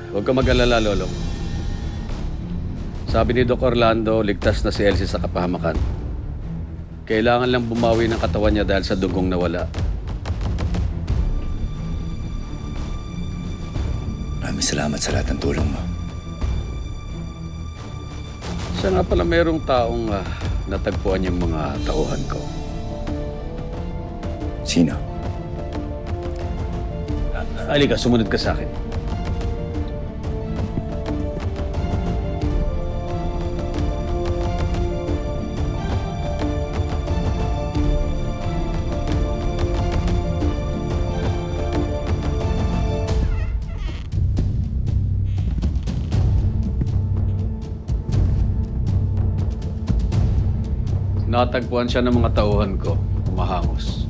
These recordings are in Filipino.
Huwag ka mag-alala, Lolong. Sabi ni Doc Orlando, ligtas na si Elsie sa kapahamakan. Kailangan lang bumawi ng katawan niya dahil sa dugong nawala. Maraming salamat sa lahat ng tulong mo. Siya nga pala mayroong taong natagpuan yung mga tauhan ko. Sino? Halika, sumunod ka sa akin. Natagpuan siya ng mga tauhan ko, umahangos.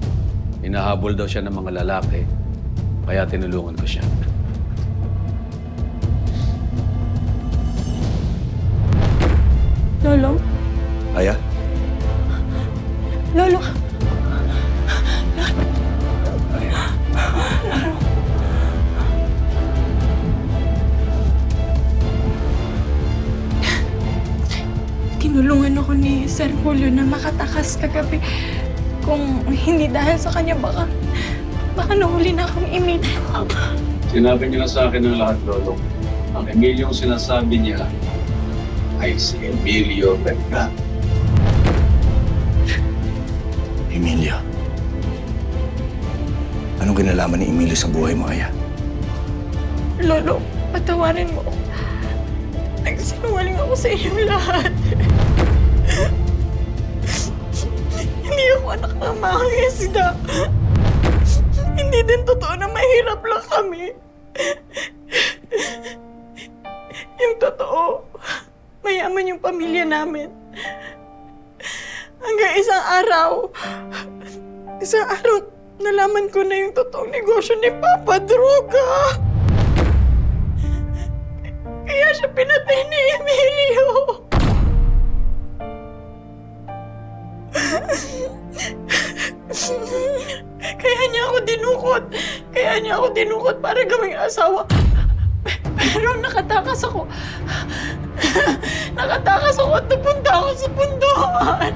Hinahabol daw siya ng mga lalaki, kaya tinulungan ko siya. Lolo? Aya? Lolo? Tinulungan ako ni Sir Julio na makatakas kagabi. Kung hindi dahil sa kanya, baka nahuli na akong Emilio. Sinabi niya na sa akin ng lahat, Lolo. Ang Emilio ang sinasabi niya ay si Emilio Vergara. Emilio. Anong kinalaman ni Emilio sa buhay mo, Aya? Lolo, patawarin mo. Nagsinungaling ako sa inyong lahat. Hindi ako anak ng mga isda. Hindi din totoo na mahirap lang kami. Yung totoo, mayaman yung pamilya namin. Hanggang isang araw, nalaman ko na yung totoong negosyo ni Papa Droga. Kaya siya pinatay ni Emilio. Kaya niya ako dinukot para gawing asawa. Pero nakatakas ako. Nakatakas ako at napunta ako sa punduhan.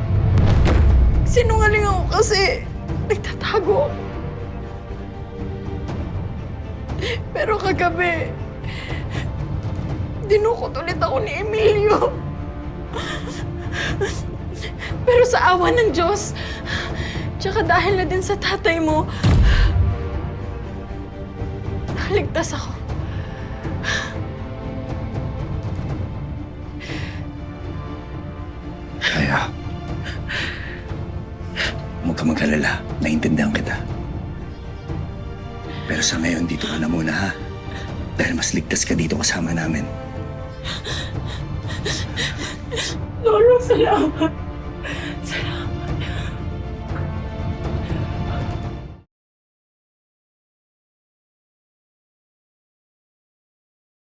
Sinungaling ako kasi nagtatago. Pero kagabi, dinukot ulit ako ni Emilio. Pero sa awa ng Diyos, tsaka dahil na din sa tatay mo, ligtas ako. Aya. Huwag ka mag-alala. Naintindihan kita. Pero sa ngayon, dito ka na muna, ha? Dahil mas ligtas ka dito kasama namin. Lolo, salamat.